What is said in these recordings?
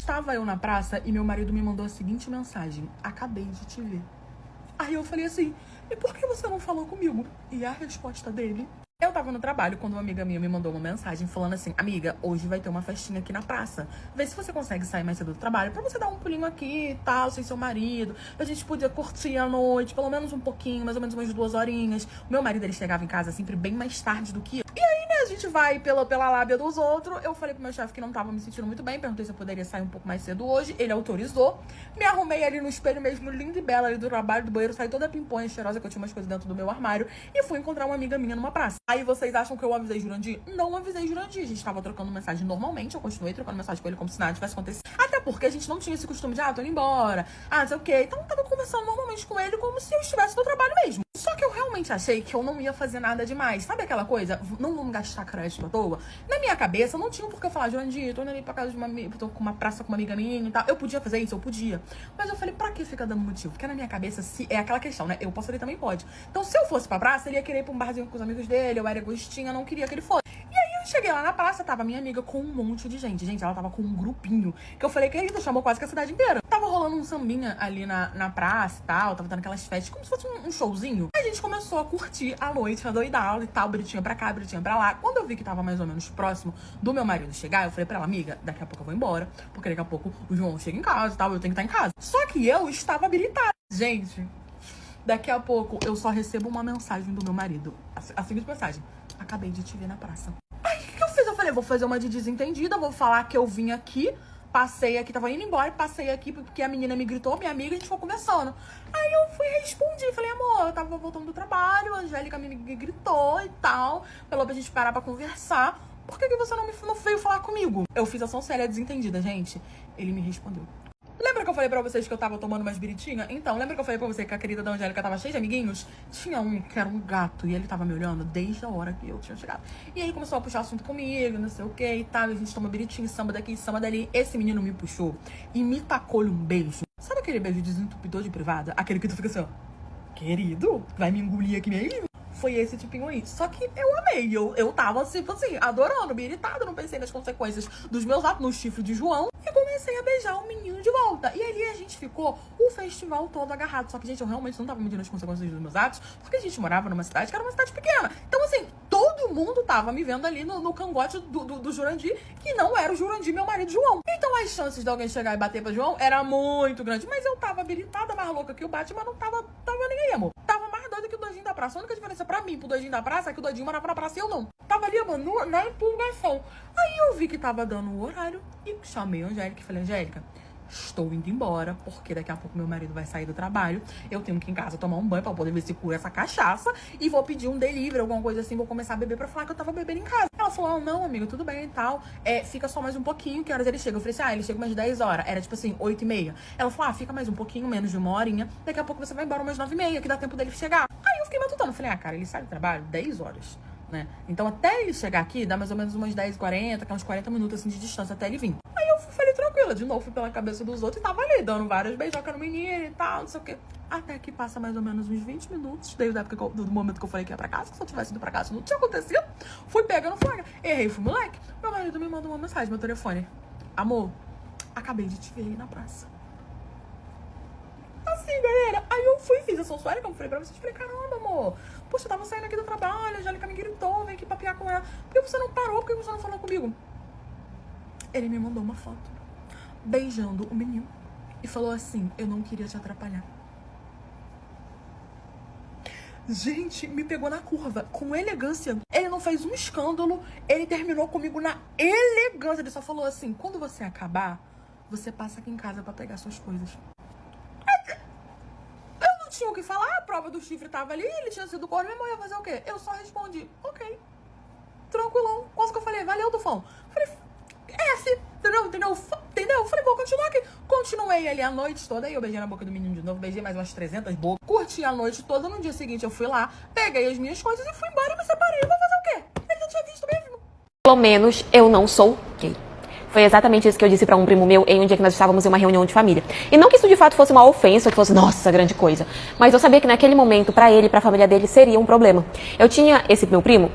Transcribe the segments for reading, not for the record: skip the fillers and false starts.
Estava eu na praça e meu marido me mandou a seguinte mensagem: acabei de te ver. Aí eu falei assim, e por que você não falou comigo? E a resposta dele... Eu tava no trabalho quando uma amiga minha me mandou uma mensagem falando assim: amiga, hoje vai ter uma festinha aqui na praça. Vê se você consegue sair mais cedo do trabalho pra você dar um pulinho aqui e tal, sem seu marido. A gente podia curtir a noite, pelo menos um pouquinho, mais ou menos umas 2 horinhas. O meu marido, ele chegava em casa sempre bem mais tarde do que eu. E aí, né, a gente vai pela lábia dos outros. Eu falei pro meu chefe que não tava me sentindo muito bem, perguntei se eu poderia sair um pouco mais cedo hoje. Ele autorizou. Me arrumei ali no espelho mesmo, linda e bela ali do trabalho, do banheiro, saí toda pimponha, cheirosa, que eu tinha umas coisas dentro do meu armário, e fui encontrar uma amiga minha numa praça. Aí vocês acham que eu avisei Jurandir? Não avisei Jurandir. A gente tava trocando mensagem normalmente. Eu continuei trocando mensagem com ele como se nada tivesse acontecido. Até porque a gente não tinha esse costume de, tô indo embora. Não sei o quê. Então eu tava conversando normalmente com ele como se eu estivesse no trabalho mesmo. Só que eu realmente achei que eu não ia fazer nada demais. Sabe aquela coisa? Não vamos gastar crédito à toa? Na minha cabeça, não tinha por que eu falar, Jurandir, tô indo ali pra casa de uma amiga, tô com uma praça com uma amiga minha e tal. Eu podia fazer isso? Eu podia. Mas eu falei, pra que fica dando motivo? Porque na minha cabeça, se é aquela questão, né? Eu posso, ele também pode. Então, se eu fosse pra praça, ele ia querer ir pra um barzinho com os amigos dele, eu era egoístinha, não queria que ele fosse. E aí eu cheguei lá na praça, tava minha amiga com um monte de gente. Gente, ela tava com um grupinho. Que eu falei, querida, chamou quase que a cidade inteira. Tava rolando um sambinha ali na praça e tal. Tava dando aquelas festas, como se fosse um showzinho. A gente começou a curtir a noite, a doidada e tal. Bonitinha pra cá, bonitinha pra lá. Quando eu vi que tava mais ou menos próximo do meu marido chegar, eu falei pra ela, amiga, daqui a pouco eu vou embora. Porque daqui a pouco o João chega em casa e tal, eu tenho que estar em casa. Só que eu estava habilitada. Gente, daqui a pouco eu só recebo uma mensagem do meu marido. A seguinte mensagem: acabei de te ver na praça. Aí, o que eu fiz? Eu falei, vou fazer uma de desentendida, vou falar que eu vim aqui, passei aqui, tava indo embora, passei aqui porque a menina me gritou, minha amiga, a gente foi conversando. Aí eu fui e respondi, falei, amor, eu tava voltando do trabalho, a Angélica me gritou e tal, falou pra gente parar pra conversar. Por que você não veio falar comigo? Eu fiz ação séria desentendida, gente. Ele me respondeu. Lembra que eu falei pra vocês que eu tava tomando umas biritinhas? Então, lembra que eu falei pra você que a querida da Angélica tava cheia de amiguinhos? Tinha um que era um gato e ele tava me olhando desde a hora que eu tinha chegado. E aí começou a puxar assunto comigo, não sei o que e tal. A gente toma biritinho, samba daqui, samba dali. Esse menino me puxou e me tacou-lhe um beijo. Sabe aquele beijo desentupidor de privada? Aquele que tu fica assim, ó, querido, vai me engolir aqui mesmo? Foi esse tipinho aí. Só que eu amei. Eu tava, tipo assim, adorando, me irritada. Não pensei nas consequências dos meus atos no chifre de João. E comecei a beijar o menino de volta. E ali a gente ficou o festival todo agarrado. Só que, gente, eu realmente não tava medindo as consequências dos meus atos. Porque a gente morava numa cidade que era uma cidade pequena. Então, assim, todo mundo tava me vendo ali no cangote do Jurandir. Que não era o Jurandir, meu marido João. Então, as chances de alguém chegar e bater pra João era muito grande. Mas eu tava habilitada, mais louca que o Batman. Não tava nem aí, amor. Tava mais doida que o doidinho da praça. A única diferença pra mim, pro doidinho da praça, é que o doidinho morava na praça e eu não. Tava ali, mano, na empolgação. Aí eu vi que tava dando o horário e chamei a Angélica e falei, Angélica, estou indo embora, porque daqui a pouco meu marido vai sair do trabalho. Eu tenho que ir em casa tomar um banho pra poder ver se cura essa cachaça. E vou pedir um delivery, alguma coisa assim, vou começar a beber pra falar que eu tava bebendo em casa. Ela falou, não, amiga, tudo bem e tal. Fica só mais um pouquinho, que horas ele chega? Eu falei assim, ele chega umas 10 horas. Era tipo assim, 8h30. Ela falou, fica mais um pouquinho, menos de 1 horinha. Daqui a pouco você vai embora umas 9h30, que dá tempo dele chegar. Aí eu fiquei matutando. Falei, cara, ele sai do trabalho 10 horas. Né? Então até ele chegar aqui dá mais ou menos umas 10h40, que é uns 40 minutos assim de distância até ele vir. Aí eu falei tranquila, de novo fui pela cabeça dos outros e tava ali, dando várias beijocas no menino e tal, não sei o que. Até que passa mais ou menos uns 20 minutos, desde a época do momento que eu falei que ia pra casa, que se eu tivesse ido pra casa não tinha acontecido. Fui pegando flagra, errei, fui moleque. Meu marido me mandou uma mensagem, meu telefone: amor, acabei de te ver aí na praça. Assim, galera, aí eu fui, fiz a sensuária, como eu falei pra vocês, falei, caramba, amor, poxa, eu tava saindo aqui do trabalho, a Angélica me gritou, vem aqui papiar com ela, por que você não parou, por que você não falou comigo? Ele me mandou uma foto, beijando o menino, e falou assim, eu não queria te atrapalhar. Gente, me pegou na curva, com elegância. Ele não fez um escândalo, ele terminou comigo na elegância, ele só falou assim, quando você acabar, você passa aqui em casa pra pegar suas coisas. Tinha o que falar, a prova do chifre tava ali, ele tinha sido corno, minha mãe ia fazer o quê? Eu só respondi, ok, tranquilão, quase que eu falei, valeu, Tufão. Falei, entendeu? Falei, vou continuar aqui. Continuei ali a noite toda, aí eu beijei na boca do menino de novo, beijei mais umas 300 bocas, curti a noite toda, no dia seguinte eu fui lá, peguei as minhas coisas e fui embora e me separei, eu vou fazer o quê? Ele já tinha visto mesmo. Pelo menos eu não sou gay. Foi exatamente isso que eu disse pra um primo meu em um dia que nós estávamos em uma reunião de família. E não que isso de fato fosse uma ofensa, que fosse, nossa, grande coisa. Mas eu sabia que naquele momento, pra ele e pra família dele, seria um problema. Eu tinha esse meu primo,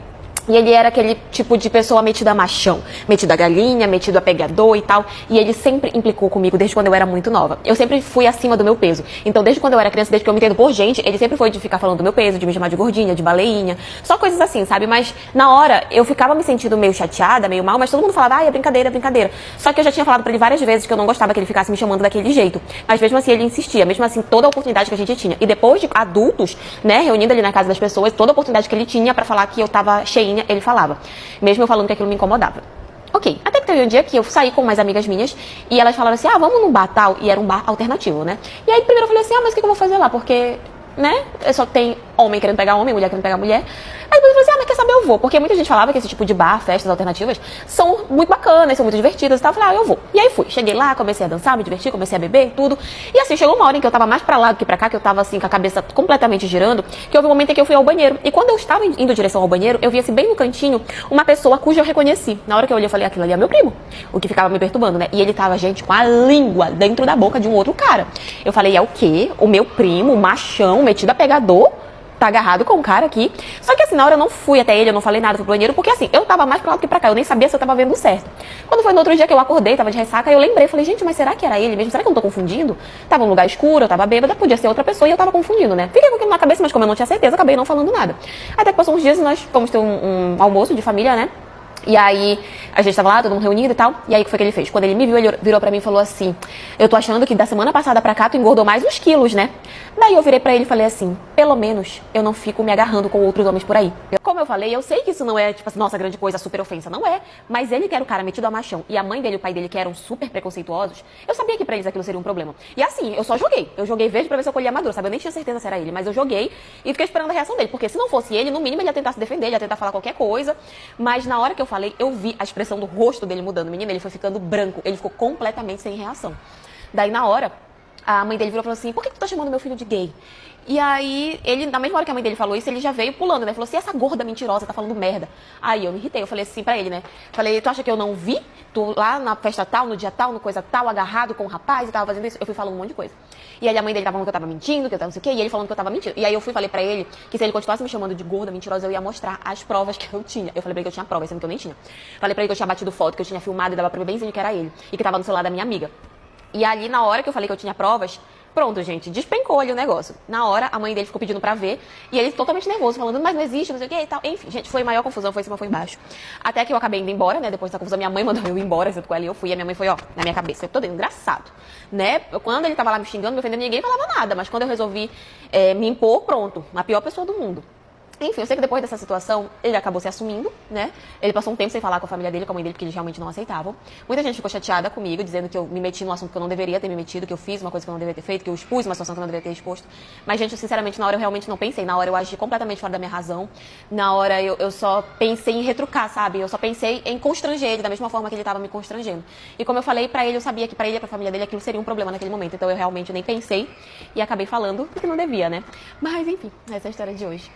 E ele era aquele tipo de pessoa metida a machão, metido a galinha, metido a pegador e tal. E ele sempre implicou comigo desde quando eu era muito nova. Eu sempre fui acima do meu peso. Então, desde quando eu era criança, desde que eu me entendo por gente, ele sempre foi de ficar falando do meu peso, de me chamar de gordinha, de baleinha. Só coisas assim, sabe? Mas, na hora, eu ficava me sentindo meio chateada, meio mal, mas todo mundo falava, é brincadeira, é brincadeira. Só que eu já tinha falado pra ele várias vezes que eu não gostava que ele ficasse me chamando daquele jeito. Mas, mesmo assim, ele insistia. Mesmo assim, toda a oportunidade que a gente tinha. E depois de adultos, né, reunindo ali na casa das pessoas, toda a oportunidade que ele tinha pra falar que eu tava cheinha, ele falava. Mesmo eu falando que aquilo me incomodava. Ok, até que teve um dia que eu saí com umas amigas minhas e elas falaram assim, vamos num bar tal, e era um bar alternativo, né? E aí primeiro eu falei assim, mas o que eu vou fazer lá? Porque, né, só tem homem querendo pegar homem, mulher querendo pegar mulher. Aí depois eu falei assim, mas quer saber, eu vou. Porque muita gente falava que esse tipo de bar, festas alternativas, são muito bacanas, são muito divertidas e tal. Eu falei, eu vou. E aí fui. Cheguei lá, comecei a dançar, me divertir, comecei a beber, tudo. E assim, chegou uma hora em que eu tava mais pra lá do que pra cá, que eu tava assim, com a cabeça completamente girando, que houve um momento em que eu fui ao banheiro. E quando eu estava indo em direção ao banheiro, eu vi assim, bem no cantinho, uma pessoa cuja eu reconheci. Na hora que eu olhei, eu falei, aquilo ali é meu primo. O que ficava me perturbando, né? E ele tava, gente, com a língua dentro da boca de um outro cara. Eu falei, é o quê? O meu primo, o machão, metido a pegador, tá agarrado com o cara aqui. Só que assim, na hora eu não fui até ele, eu não falei nada pro banheiro, porque assim, eu tava mais pra lá do que pra cá, eu nem sabia se eu tava vendo certo. Quando foi no outro dia que eu acordei, tava de ressaca, eu lembrei, falei, gente, mas será que era ele mesmo? Será que eu não tô confundindo? Tava num lugar escuro, eu tava bêbada, podia ser outra pessoa e eu tava confundindo, né? Fiquei com aquilo na cabeça, mas como eu não tinha certeza, acabei não falando nada. Até que passou uns dias e nós fomos ter um almoço de família, né? E aí, a gente tava lá, todo mundo reunido e tal. E aí, o que foi que ele fez? Quando ele me viu, ele virou pra mim e falou assim, eu tô achando que da semana passada pra cá tu engordou mais uns quilos, né? Daí eu virei pra ele e falei assim, pelo menos eu não fico me agarrando com outros homens por aí. Como eu falei, eu sei que isso não é, tipo assim, nossa, grande coisa, super ofensa. Não é. Mas ele que era o cara metido a machão e a mãe dele e o pai dele que eram super preconceituosos, eu sabia que pra eles aquilo seria um problema. E assim, eu só joguei. Eu joguei verde pra ver se eu colhia maduro, sabe? Eu nem tinha certeza se era ele, mas eu joguei e fiquei esperando a reação dele. Porque se não fosse ele, no mínimo ele ia tentar se defender, ele ia tentar falar qualquer coisa. Mas na hora que eu falei, eu vi a expressão do rosto dele mudando. Menina, ele foi ficando branco. Ele ficou completamente sem reação. Daí, na hora, a mãe dele virou e falou assim, por que tu tá chamando meu filho de gay? E aí, ele, na mesma hora que a mãe dele falou isso, ele já veio pulando, né? Falou assim, essa gorda mentirosa tá falando merda. Aí eu me irritei, eu falei assim pra ele, né? Falei, tu acha que eu não vi? Tu lá na festa tal, no dia tal, no coisa tal, agarrado com o rapaz e tava fazendo isso? Eu fui falando um monte de coisa. E aí a mãe dele tava falando que eu tava mentindo, que eu tava não sei o quê, e ele falando que eu tava mentindo. E aí eu falei pra ele que se ele continuasse me chamando de gorda, mentirosa, eu ia mostrar as provas que eu tinha. Eu falei pra ele que eu tinha provas, sendo que eu nem tinha. Falei pra ele que eu tinha batido foto, que eu tinha filmado e dava pra ver benzinho que era ele. E que tava no celular da minha amiga. E ali, na hora que eu falei que eu tinha provas, pronto, gente, despencou ali o negócio. Na hora, a mãe dele ficou pedindo pra ver, e ele totalmente nervoso, falando, mas não existe, não sei o que e tal. Enfim, gente, foi maior confusão, foi em cima, foi embaixo. Até que eu acabei indo embora, né, depois dessa confusão, minha mãe mandou eu ir embora, junto com ela, e eu fui, e a minha mãe foi, ó, na minha cabeça, eu tô dentro, engraçado, né? Quando ele tava lá me xingando, me ofendendo, ninguém falava nada, mas quando eu resolvi me impor, pronto, a pior pessoa do mundo. Enfim, eu sei que depois dessa situação, ele acabou se assumindo, né? Ele passou um tempo sem falar com a família dele, com a mãe dele, porque eles realmente não aceitavam. Muita gente ficou chateada comigo, dizendo que eu me meti num assunto que eu não deveria ter me metido, que eu fiz uma coisa que eu não deveria ter feito, que eu expus uma situação que eu não deveria ter exposto. Mas, gente, sinceramente, na hora eu realmente não pensei. Na hora eu agi completamente fora da minha razão. Na hora eu só pensei em retrucar, sabe? Eu só pensei em constranger ele da mesma forma que ele estava me constrangendo. E como eu falei pra ele, eu sabia que pra ele e pra família dele aquilo seria um problema naquele momento. Então eu realmente nem pensei e acabei falando o que não devia, né? Mas, enfim, essa é a história de hoje.